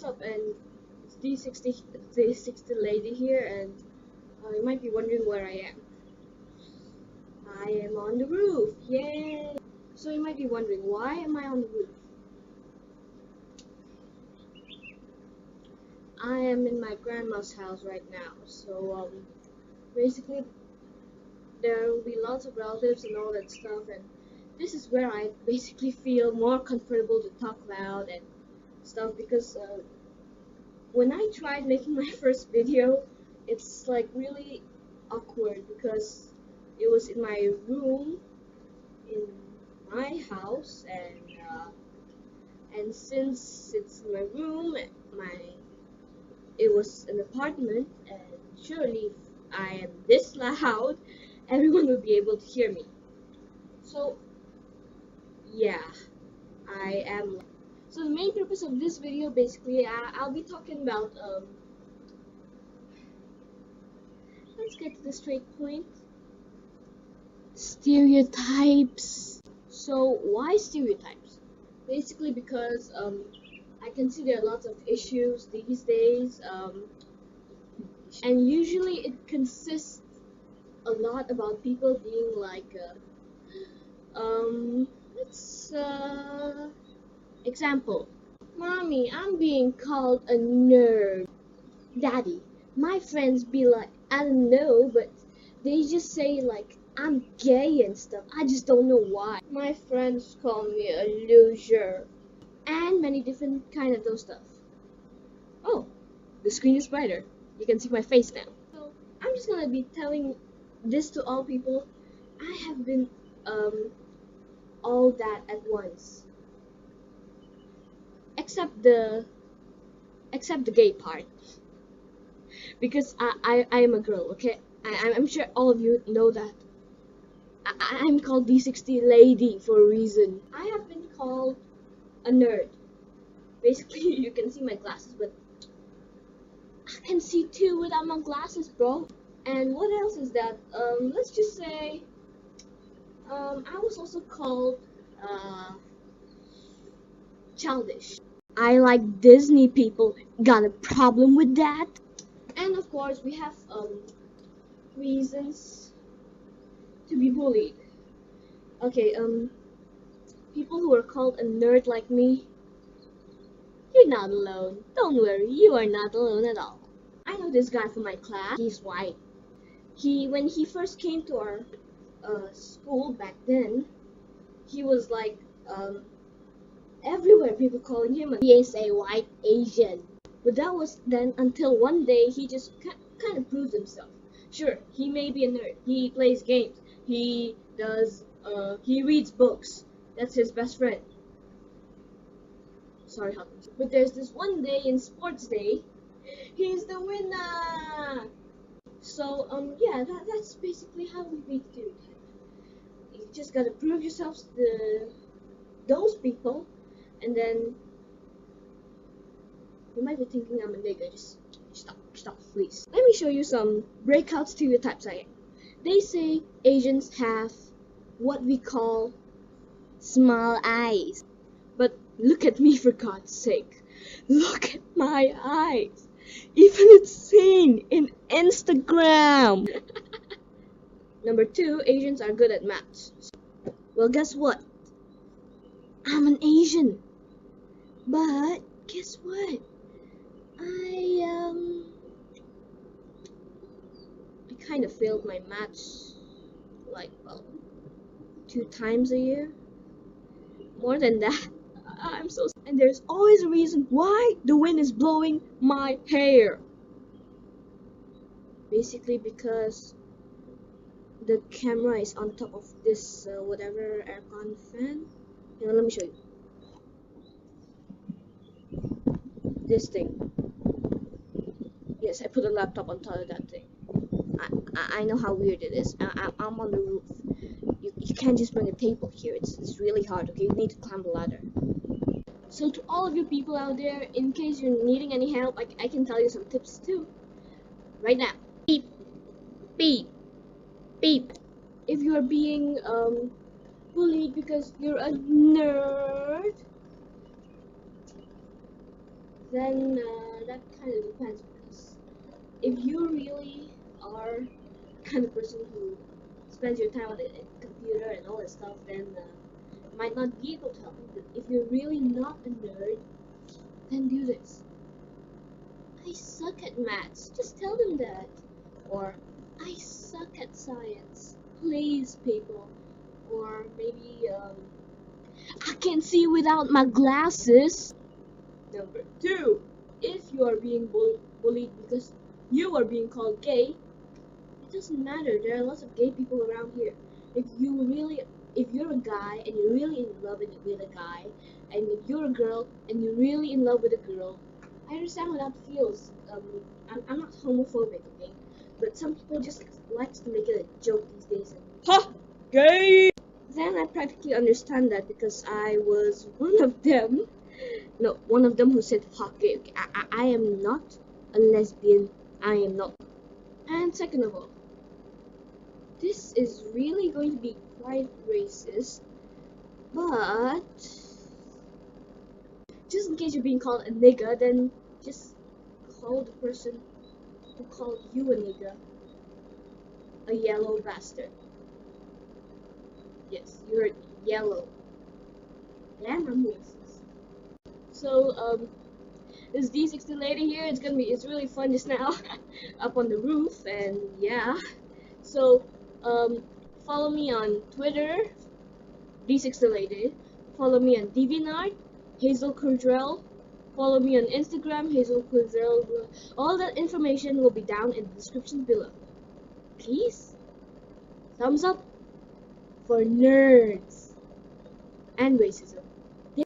up? And it's D60 lady here, and you might be wondering where I am. I am on the roof, yay! So you might be wondering, why am I on the roof? I am in my grandma's house right now, so basically there will be lots of relatives and all that stuff, and this is where I basically feel more comfortable to talk loud and stuff, because when I tried making my first video, it's like really awkward because it was in my room in my house, and since it's my room, it was an apartment, and surely if I am this loud, everyone will be able to hear me. So yeah, I am. So the main purpose of this video, basically, I'll be talking about let's get to the straight point. Stereotypes. So why stereotypes? Basically because I can see there are lots of issues these days, and usually it consists a lot about people being like let's example, mommy, I'm being called a nerd. Daddy, my friends be like, I don't know, but they just say like I'm gay and stuff. I just don't know why. My friends call me a loser, and many different kind of those stuff. Oh, the screen is brighter. You can see my face now. So I'm just gonna be telling this to all people. I have been all that at once, except the gay part, because I am a girl. Okay, I'm sure all of you know that. I'm called D60 lady for a reason. I have been called a nerd. Basically, you can see my glasses, but I can see too without my glasses, bro. And what else is that? Let's just say, I was also called childish. I like Disney people. Got a problem with that? And of course, we have reasons to be bullied. Okay, people who are called a nerd like me, you're not alone. Don't worry, you are not alone at all. I know this guy from my class. He's white. When he first came to our school back then, he was like everywhere. People calling him he is a white Asian. But that was then until one day he just kind of proved himself. Sure, he may be a nerd. He plays games. He does. He reads books. That's his best friend. Sorry, Hawkins. But there's this one day in sports day, he's the winner. So yeah, that's basically how we beat stereotypes. You just gotta prove yourselves to those people, and then you might be thinking I'm a nigger. Just stop, please. Let me show you some breakout stereotypes I am. They say Asians have what we call small eyes. But look at me, for God's sake. Look at my eyes. Even it's seen in Instagram. Number 2, Asians are good at maths. Well, guess what? I'm an Asian. But guess what? I kind of failed my maths like 2 times a year. More than that. I'm so. And there's always a reason why the wind is blowing my hair. Basically because the camera is on top of this whatever aircon fan. You know, let me show you. This thing. Yes, I put a laptop on top of that thing. I know how weird it is. I'm on the roof. You can't just bring a table here. It's really hard. Okay, you need to climb a ladder. So to all of you people out there, in case you're needing any help, I can tell you some tips too. Right now. Beep, beep, beep. If you are being bullied because you're a nerd, then that kind of depends, because if you really are the kind of person who spends your time on the computer and all that stuff, then might not be able to help you. But if you're really not a nerd, then do this. I suck at maths. Just tell them that. Or I suck at science. Please, people. Or maybe I can't see without my glasses. Number 2, if you are being bullied because you are being called gay, it doesn't matter. There are lots of gay people around here. If you're a guy and you're really in love with a guy, and if you're a girl and you're really in love with a girl, I understand how that feels. I'm not homophobic, okay? But some people just like to make it a joke these days. And, ha! Gay! Then I practically understand that, because I was one of them. No, one of them who said fuck gay. Okay, I am not a lesbian. I am not. And second of all, this is really going to be quite racist, but just in case you're being called a nigger, then just call the person who called you a nigger a yellow bastard. Yes, you heard yellow. Damn, I'm racist. So, this D60 lady here, it's really fun just now, up on the roof, and yeah. So, follow me on Twitter, D60 lady. Follow me on DeviantArt, Hazel Curdrell. Follow me on Instagram, Hazel Curdrell. All that information will be down in the description below. Please, thumbs up for nerds and racism.